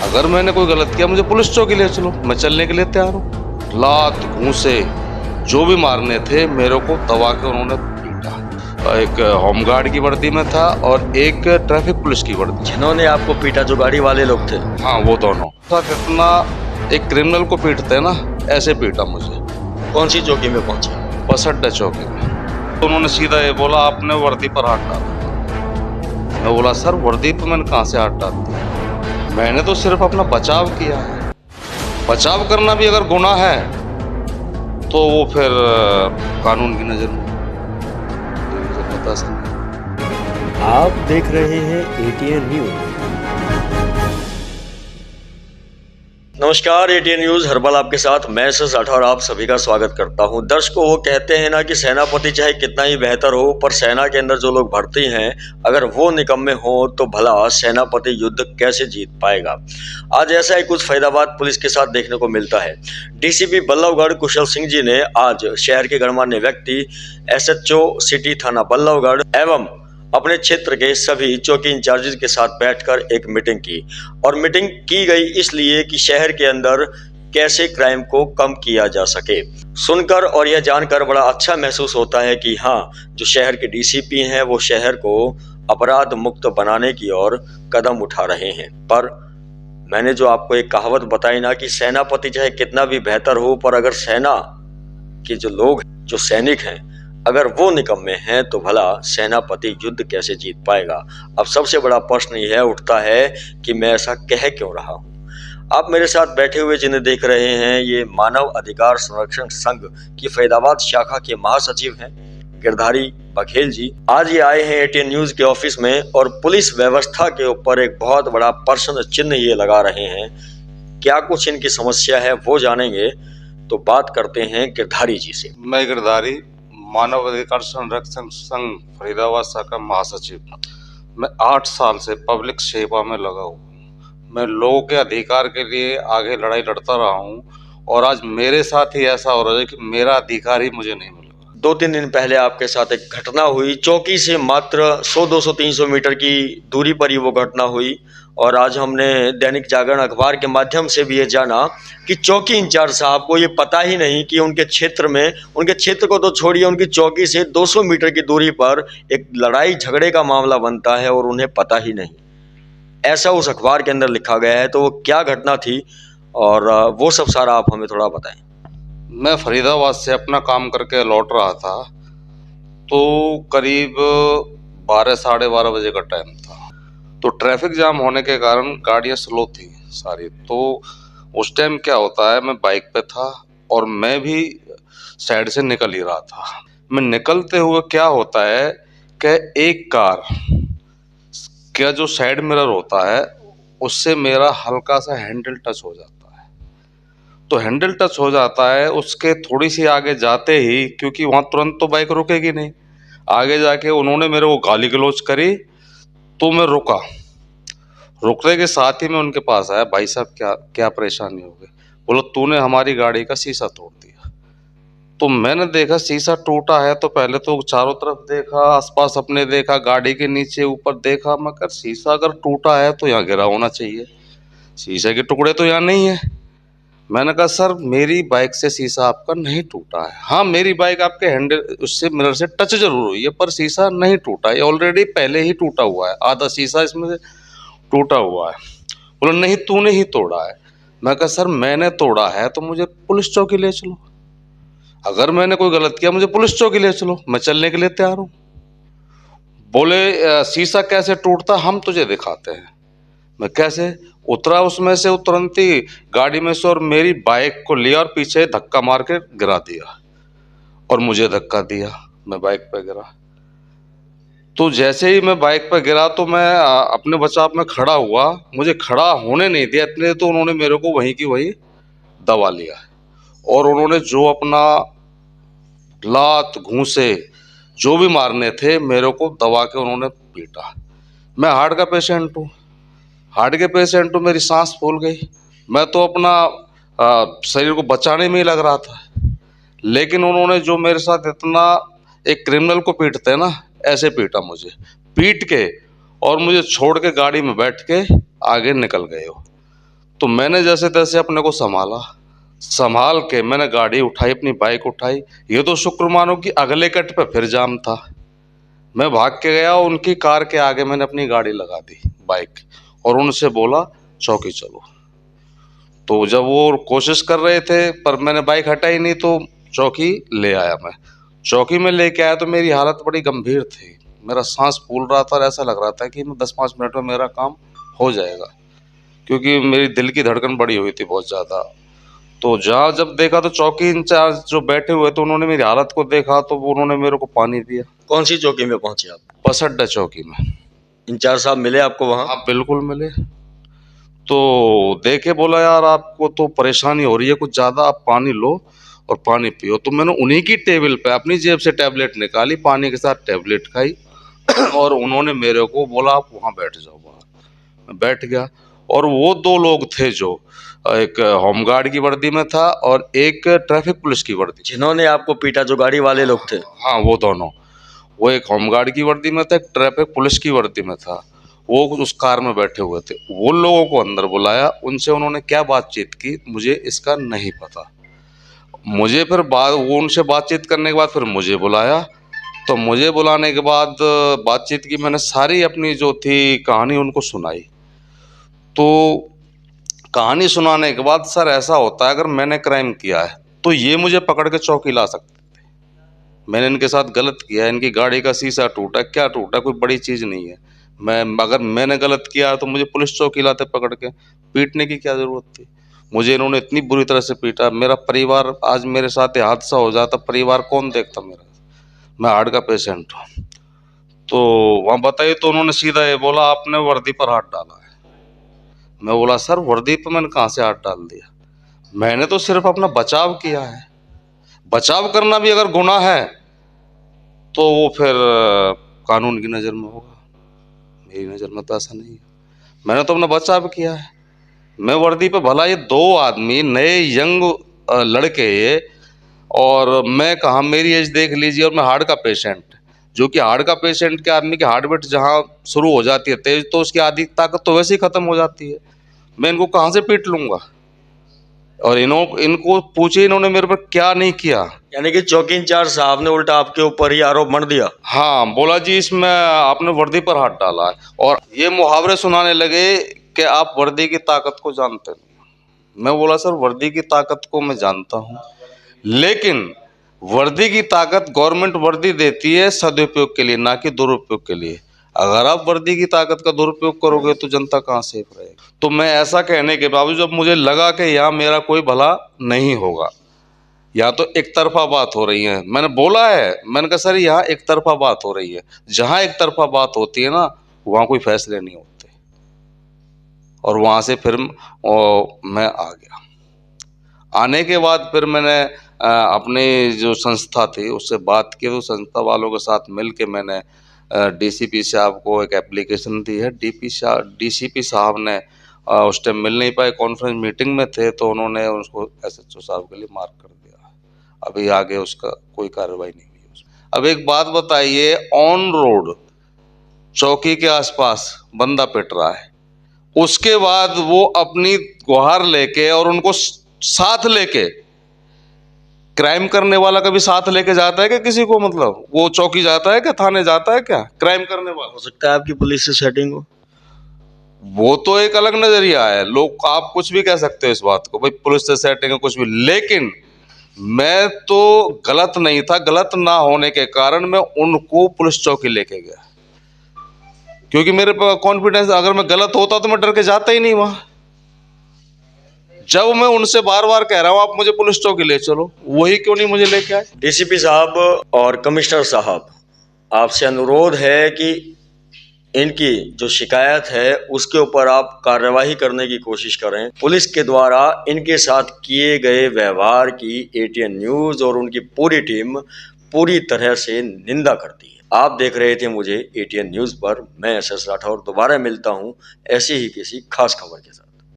अगर मैंने कोई गलत किया मुझे पुलिस चौकी ले चलो, मैं चलने के लिए तैयार हूँ। लात घूंसे जो भी मारने थे मेरे को दबा के उन्होंने पीटा। एक होमगार्ड की वर्दी में था और एक ट्रैफिक पुलिस की वर्दी। जिन्होंने आपको पीटा जो गाड़ी वाले लोग थे? हाँ, वो दोनों। इतना एक क्रिमिनल को पीटते ना, ऐसे पीटा मुझे। कौन सी चौकी में पहुंचे? बस अड्डा चौकी में। तो उन्होंने सीधा ये बोला आपने वर्दी पर हाथ डाला। मैं बोला सर वर्दी पर मैंने कहाँ से हाथ डाल दिया, मैंने तो सिर्फ अपना बचाव किया है। बचाव करना भी अगर गुनाह है तो वो फिर कानून की नजर में पता नहीं। आप देख रहे हैं एटीएन न्यूज। नमस्कार, एटीएन न्यूज हर्बल आपके साथ मैं राठौर आप सभी का स्वागत करता हूं। दर्शकों, वो कहते हैं ना कि सेनापति चाहे कितना ही बेहतर हो, पर सेना के अंदर जो लोग भर्ती हैं अगर वो निकम्मे हो तो भला सेनापति युद्ध कैसे जीत पाएगा। आज ऐसा ही कुछ फरीदाबाद पुलिस के साथ देखने को मिलता है। डीसीपी बल्लभगढ़ कुशल सिंह जी ने आज शहर के गणमान्य व्यक्ति, एसएचओ सिटी थाना बल्लभगढ़ एवं अपने क्षेत्र के सभी चौकी इंचार्जेस के साथ बैठकर एक मीटिंग की। और मीटिंग की गई इसलिए कि शहर के अंदर कैसे क्राइम को कम किया जा सके। सुनकर और यह जानकर बड़ा अच्छा महसूस होता है कि हाँ, जो शहर के डीसीपी हैं वो शहर को अपराध मुक्त बनाने की ओर कदम उठा रहे हैं। पर मैंने जो आपको एक कहावत बताई ना कि सेनापति चाहे कितना भी बेहतर हो, पर अगर सेना के जो लोग, जो सैनिक हैं, अगर वो निकम्मे हैं तो भला सेनापति युद्ध कैसे जीत पाएगा। अब सबसे बड़ा प्रश्न यह उठता है कि मैं ऐसा कह क्यों रहा हूं। आप मेरे साथ बैठे हुए जिन्हें देख रहे हैं ये मानव अधिकार संरक्षण संघ की फरीदाबाद शाखा के महासचिव हैं गिरधारी बघेल जी। आज ये आए हैं एटीएन न्यूज के ऑफिस में और पुलिस व्यवस्था के ऊपर एक बहुत बड़ा प्रश्न चिन्ह ये लगा रहे हैं। क्या कुछ इनकी समस्या है वो जानेंगे, तो बात करते हैं गिरधारी जी से। मैं गिरधारी, मानव अधिकार संरक्षण संघ फरीदाबाद शाखा महासचिव। मैं 8 साल से पब्लिक सेवा में लगा हूँ। मैं लोगों के अधिकार के लिए आगे लड़ाई लड़ता रहा हूँ और आज मेरे साथ ही ऐसा हो रहा है कि मेरा अधिकार ही मुझे नहीं मिल रहा। 2-3 दिन पहले आपके साथ एक घटना हुई, चौकी से मात्र 100-200-300 मीटर की दूरी पर ही वो घटना हुई। और आज हमने दैनिक जागरण अखबार के माध्यम से भी ये जाना कि चौकी इंचार्ज साहब को ये पता ही नहीं कि उनके क्षेत्र में, उनके क्षेत्र को तो छोड़िए, उनकी चौकी से 200 मीटर की दूरी पर एक लड़ाई झगड़े का मामला बनता है और उन्हें पता ही नहीं। ऐसा उस अखबार के अंदर लिखा गया है। तो वो क्या घटना थी और वो सब सारा आप हमें थोड़ा बताएं। मैं फरीदाबाद से अपना काम करके लौट रहा था तो करीब 12-12:30 बजे का टाइम था। तो ट्रैफिक जाम होने के कारण गाड़ियां स्लो थी सारी। तो उस टाइम क्या होता है, मैं बाइक पे था और मैं भी साइड से निकल ही रहा था। मैं निकलते हुए क्या होता है कि एक कार का जो साइड मिरर होता है उससे मेरा हल्का सा हैंडल टच हो जाता है। तो हैंडल टच हो जाता है, उसके थोड़ी सी आगे जाते ही, क्योंकि वहाँ तुरंत तो बाइक रुकेगी नहीं, आगे जाके उन्होंने मेरे को गाली गलौज करी। तो मैं रुका, रुकने के साथ ही मैं उनके पास आया, भाई साहब क्या क्या परेशानी हो गई। बोला तूने हमारी गाड़ी का शीशा तोड़ दिया। तो मैंने देखा शीशा टूटा है तो पहले तो चारों तरफ देखा, आसपास अपने देखा, गाड़ी के नीचे ऊपर देखा। मगर शीशा अगर टूटा है तो यहाँ गिरा होना चाहिए, शीशे के टुकड़े तो यहाँ नहीं है। मैंने कहा सर मेरी बाइक से शीशा आपका नहीं टूटा है। हाँ, मेरी बाइक आपके हैंडल उससे मिरर से टच जरूर हुई है पर शीशा नहीं टूटा, ये ऑलरेडी पहले ही टूटा हुआ है, आधा शीशा इसमें से टूटा हुआ है। बोला नहीं तूने ही तोड़ा है। मैं कहा सर मैंने तोड़ा है तो मुझे पुलिस चौकी ले चलो, अगर मैंने कोई गलत किया मुझे पुलिस चौकी ले चलो, मैं चलने के लिए तैयार हूँ। बोले शीशा कैसे टूटता हम तुझे दिखाते हैं। मैं कैसे उतरा उसमें से, तुरंत ही गाड़ी में से और मेरी बाइक को लिया और पीछे धक्का मार के गिरा दिया और मुझे धक्का दिया, मैं बाइक पे गिरा। तो जैसे ही मैं बाइक पे गिरा तो मैं अपने बचाव में खड़ा हुआ, मुझे खड़ा होने नहीं दिया इतने तो उन्होंने मेरे को वहीं की वहीं दबा लिया और उन्होंने जो अपना लात घूंसे जो भी मारने थे मेरे को दबा के उन्होंने पीटा। मैं हार्ट का पेशेंट हूँ, हार्ट के पेशेंट हूँ, मेरी सांस फूल गई। मैं तो अपना शरीर को बचाने में ही लग रहा था, लेकिन उन्होंने जो मेरे साथ इतना, एक क्रिमिनल को पीटते हैं ना, ऐसे पीटा मुझे, पीट के और मुझे छोड़ के गाड़ी में बैठ के आगे निकल गए हो। तो मैंने जैसे तैसे अपने को संभाल के मैंने गाड़ी उठाई, अपनी बाइक उठाई। ये तो शुक्र मानो कि अगले कट पे फिर जाम था। मैं भाग के गया, उनकी कार के आगे मैंने अपनी गाड़ी लगा दी बाइक, और उनसे बोला चौकी चलो। तो जब वो कोशिश कर रहे थे पर मैंने बाइक हटाई नहीं, तो चौकी ले आया मैं। चौकी में लेके आया तो मेरी हालत बड़ी गंभीर थी, मेरा सांस फूल रहा था और ऐसा लग रहा था कि 10-5 मिनट में मेरा काम हो जाएगा, क्योंकि मेरी दिल की धड़कन बढ़ी हुई थी बहुत ज़्यादा। तो जहाँ जब देखा तो चौकी इंचार्ज जो बैठे हुए थे उन्होंने मेरी हालत को देखा, तो उन्होंने मेरे को पानी दिया। कौन सी चौकी में पहुंचे आप? बस अड्डा चौकी में। इंचार्ज साहब मिले आपको वहां? हाँ बिल्कुल मिले। तो देखे, बोला यार आपको तो परेशानी हो रही है कुछ ज़्यादा, आप पानी लो और पानी पियो। तो मैंने उन्हीं की टेबल पे अपनी जेब से टैबलेट निकाली, पानी के साथ टैबलेट खाई और उन्होंने मेरे को बोला आप वहाँ बैठ जाओ बाहर। मैं बैठ गया, और वो 2 लोग थे, जो एक होमगार्ड की वर्दी में था और एक ट्रैफिक पुलिस की वर्दी। जिन्होंने आपको पीटा, जो गाड़ी वाले लोग थे? हाँ वो दोनों, वो एक होमगार्ड की वर्दी में था, एक ट्रैफिक पुलिस की वर्दी में था। वो उस कार में बैठे हुए थे। वो लोगों को अंदर बुलाया, उनसे उन्होंने क्या बातचीत की मुझे इसका नहीं पता। मुझे फिर वो उनसे बातचीत करने के बाद फिर मुझे बुलाया। तो मुझे बुलाने के बाद बातचीत की, मैंने सारी अपनी जो थी कहानी उनको सुनाई। तो कहानी सुनाने के बाद, सर ऐसा होता है अगर मैंने क्राइम किया है तो ये मुझे पकड़ के चौकी ला सकते थे। मैंने इनके साथ गलत किया है, इनकी गाड़ी का शीशा टूटा, क्या टूटा, कोई बड़ी चीज़ नहीं है। अगर मैंने गलत किया तो मुझे पुलिस चौकी लाते पकड़ के, पीटने की क्या ज़रूरत थी। मुझे इन्होंने इतनी बुरी तरह से पीटा, मेरा परिवार, आज मेरे साथ ये हादसा हो जाता परिवार कौन देखता मेरा, मैं हार्ट का पेशेंट हूँ। तो वहाँ बताइए, तो उन्होंने सीधा ये बोला आपने वर्दी पर हाथ डाला है। मैं बोला सर वर्दी पर मैंने कहाँ से हाथ डाल दिया, मैंने तो सिर्फ अपना बचाव किया है। बचाव करना भी अगर गुनाह है तो वो फिर कानून की नज़र में होगा, मेरी नज़र में तो ऐसा नहीं है। मैंने तो अपना बचाव किया है। मैं वर्दी पे भला ये 2 आदमी नए यंग लड़के, ये और मैं कहाँ, मेरी एज देख लीजिए, और मैं हार्ट का पेशेंट, जो कि हार्ट का पेशेंट के आदमी की हार्ट बीट जहाँ शुरू हो जाती है तेज, तो उसकी आधी ताकत तो वैसे ही खत्म हो जाती है। मैं इनको कहाँ से पीट लूंगा। और इनको पूछे इन्होंने मेरे पर क्या नहीं किया। यानी कि चौकी इंचार्ज साहब ने उल्टा आपके ऊपर ही आरोप मढ़ दिया? हाँ, बोला जी इसमें आपने वर्दी पर हाथ डाला है, और ये मुहावरे सुनाने लगे कि आप वर्दी की ताकत को जानते नहीं। मैं बोला सर वर्दी की ताकत को मैं जानता हूँ, लेकिन वर्दी की ताकत गवर्नमेंट वर्दी देती है सदुपयोग के लिए, ना कि दुरुपयोग के लिए। अगर आप वर्दी की ताकत का दुरुपयोग करोगे तो जनता कहाँ सेफ रहेगी। तो मैं ऐसा कहने के बावजूद जब मुझे लगा कि यहाँ मेरा कोई भला नहीं होगा, या तो एक तरफा बात हो रही है, मैंने बोला है, मैंने कहा सर यहाँ एक तरफा बात हो रही है। जहाँ एक तरफा बात होती है ना, वहाँ कोई फैसले नहीं होते। और वहाँ से फिर मैं आ गया। आने के बाद फिर मैंने अपनी जो संस्था थी उससे बात की, तो संस्था वालों के साथ मिल के मैंने डीसीपी साहब को एक एप्लीकेशन दी है। डीसीपी साहब ने उस टाइम मिल नहीं पाए, कॉन्फ्रेंस मीटिंग में थे, तो उन्होंने उसको एसएचओ साहब के लिए मार्क कर दिया। अभी आगे उसका कोई कार्रवाई नहीं हुई। अब एक बात बताइए, ऑन रोड चौकी के आसपास बंदा पिट रहा है, उसके बाद वो अपनी गुहार लेके और उनको साथ लेके, क्राइम करने वाला कभी साथ लेके जाता है क्या किसी को? मतलब वो चौकी जाता है क्या, थाने जाता है क्या क्राइम करने वाला? हो सकता है आपकी पुलिस से सेटिंग हो। वो तो एक अलग नजरिया है, लोग आप कुछ भी कह सकते हो इस बात को, भाई पुलिस से सेटिंग है कुछ भी, लेकिन मैं तो गलत नहीं था। गलत ना होने के कारण मैं उनको पुलिस चौकी लेके गया, क्योंकि मेरे पर कॉन्फिडेंस, अगर मैं गलत होता तो मैं डर के जाता ही नहीं वहां। जब मैं उनसे बार बार कह रहा हूं आप मुझे पुलिस चौकी ले चलो, वही क्यों नहीं मुझे लेके आए। डीसीपी साहब और कमिश्नर साहब, आपसे अनुरोध है कि इनकी जो शिकायत है उसके ऊपर आप कार्यवाही करने की कोशिश करें। पुलिस के द्वारा इनके साथ किए गए व्यवहार की एटीएन न्यूज़ और उनकी पूरी टीम पूरी तरह से निंदा करती है। आप देख रहे थे मुझे एटीएन न्यूज़ पर। मैं एसएस राठौर दोबारा मिलता हूं ऐसी ही किसी खास खबर के साथ।